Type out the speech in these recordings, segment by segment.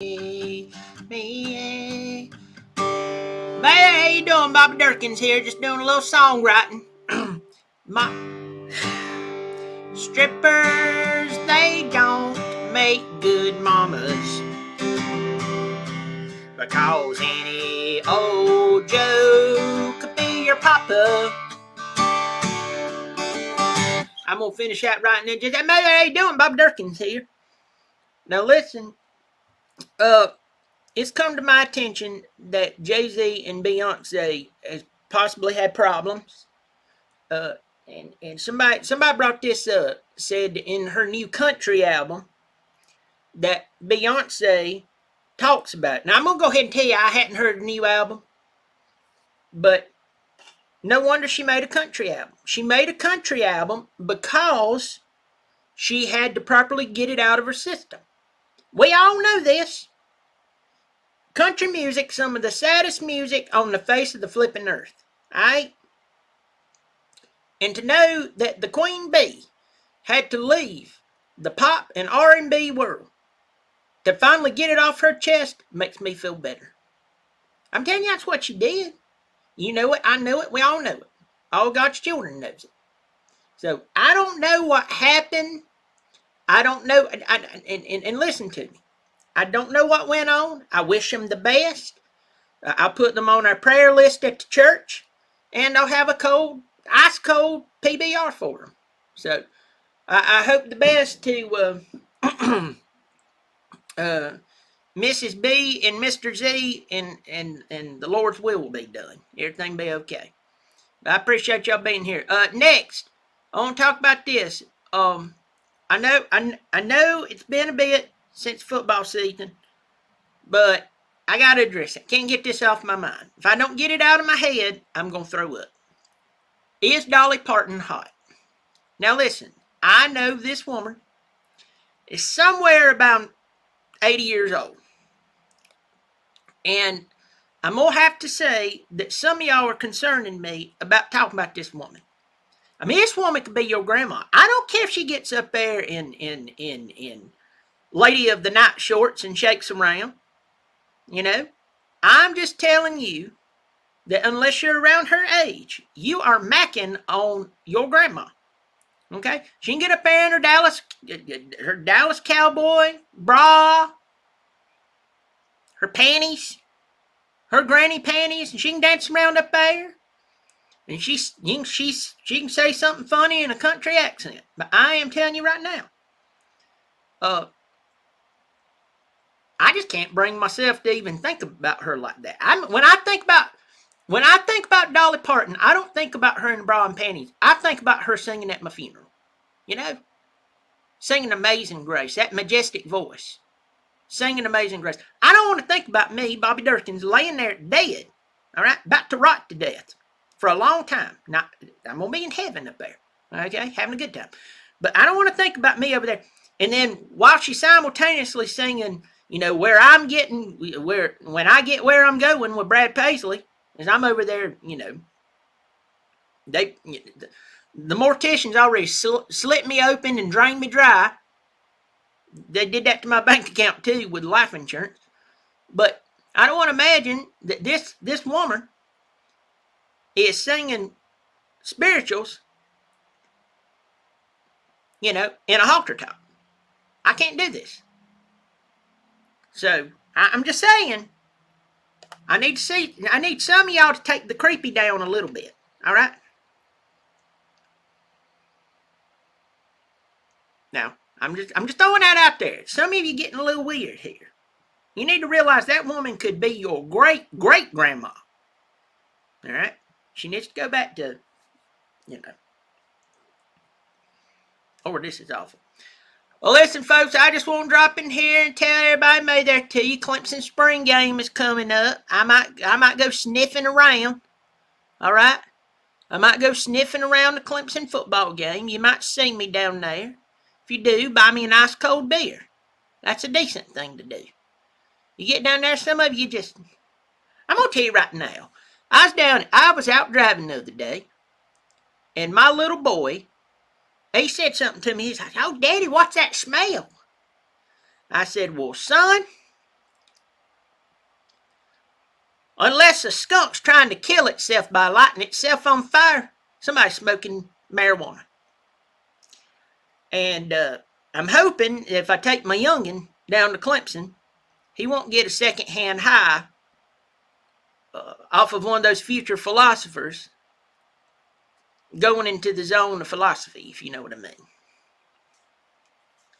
Me. Hey, how you doing? Bobby Durkins here, just doing a little songwriting. My strippers, they don't make good mamas, because any old Joe could be your papa. I'm gonna finish that right now. Just hey, how you doing? Bobby Durkins here. Now listen, it's come to my attention that Jay-Z and Beyonce has possibly had problems. Uh, and somebody brought this up, said in her new country album that Beyonce talks about it. Now I'm gonna go ahead and tell you I hadn't heard the new album, but no wonder she made a country album. She made a country album because she had to properly get it out of her system. We all know this. Country music, some of the saddest music on the face of the flipping earth. Alright? And to know that the Queen Bee had to leave the pop and R&B world to finally get it off her chest makes me feel better. I'm telling you, that's what she did. You know it, I know it, we all know it. All God's children knows it. So I don't know what happened. I don't know, and listen to me. I don't know what went on. I wish them the best. I'll put them on our prayer list at the church, and I'll have a ice cold PBR for them. So I hope the best to Mrs. B and Mr. Z, and the Lord's will be done. Everything be okay. I appreciate y'all being here. Next, I want to talk about this. I know it's been a bit since football season, but I gotta address it. Can't get this off my mind. If I don't get it out of my head, I'm gonna throw up. Is Dolly Parton hot? Now listen, I know this woman is somewhere about 80 years old. And I'm going to have to say that some of y'all are concerning me about talking about this woman. I mean, this woman could be your grandma. I don't care if she gets up there in Lady of the Night shorts and shakes around. You know, I'm just telling you that unless you're around her age, you are macking on your grandma. Okay? She can get up there in her Dallas Cowboy bra, her panties, her granny panties, and she can dance around up there. And she can say something funny in a country accent. But I am telling you right now, I just can't bring myself to even think about her like that. When I think about Dolly Parton, I don't think about her in bra and panties. I think about her singing at my funeral. You know? Singing Amazing Grace, that majestic voice. Singing Amazing Grace. I don't want to think about me, Bobby Durkins, laying there dead. All right? About to rot to death for a long time. Now, I'm going to be in heaven up there. Okay? Having a good time. But I don't want to think about me over there. And then while she's simultaneously singing, you know, when I get where I'm going with Brad Paisley, as I'm over there, you know, the morticians already slit me open and drained me dry. They did that to my bank account too with life insurance. But I don't want to imagine that this woman is singing spirituals, you know, in a halter top. I can't do this. So I'm just saying, I need some of y'all to take the creepy down a little bit. All right. Now I'm just throwing that out there. Some of you getting a little weird here. You need to realize that woman could be your great grandma. All right. She needs to go back to, you know. Oh, this is awful. Well, listen, folks, I just want to drop in here and tell everybody, May there to you, Clemson spring game is coming up. I might go sniffing around. All right? I might go sniffing around the Clemson football game. You might see me down there. If you do, buy me an ice cold beer. That's a decent thing to do. You get down there, some of you just... I'm going to tell you right now. I was out driving the other day, and my little boy, he said something to me. He's like, "Oh, Daddy, what's that smell?" I said, "Well, son, Unless a skunk's trying to kill itself by lighting itself on fire, somebody's smoking marijuana. And I'm hoping if I take my youngin' down to Clemson, he won't get a secondhand high off of one of those future philosophers going into the zone of philosophy, if you know what I mean.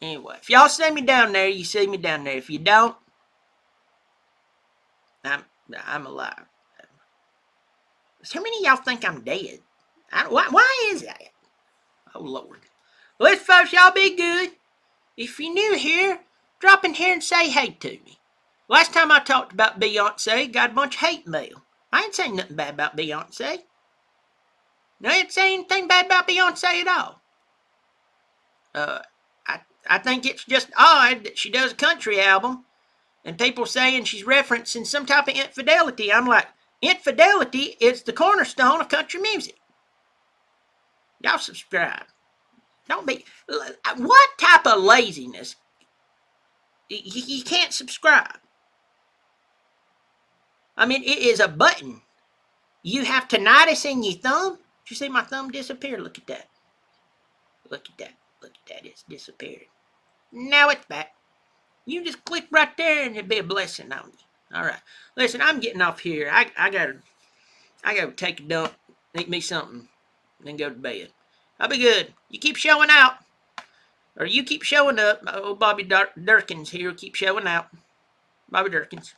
Anyway, if y'all see me down there, you see me down there. If you don't, I'm alive. So many of y'all think I'm dead. Why is that? Oh, Lord. Well, folks, y'all be good. If you're new here, drop in here and say hey to me. Last time I talked about Beyonce, got a bunch of hate mail. I ain't saying nothing bad about Beyonce. No, I ain't saying anything bad about Beyonce at all. I think it's just odd that she does a country album and people saying she's referencing some type of infidelity. I'm like, infidelity is the cornerstone of country music. Y'all subscribe. Don't be. What type of laziness? You can't subscribe. I mean, it is a button. You have tinnitus in your thumb. Did you see my thumb disappear? Look at that. Look at that. Look at that. It's disappeared. Now it's back. You just click right there and it'll be a blessing on you. All right. Listen, I'm getting off here. I gotta take a dump, eat me something, then go to bed. I'll be good. You keep showing out. Or you keep showing up. Old Bobby Durkins here will keep showing out. Bobby Durkins.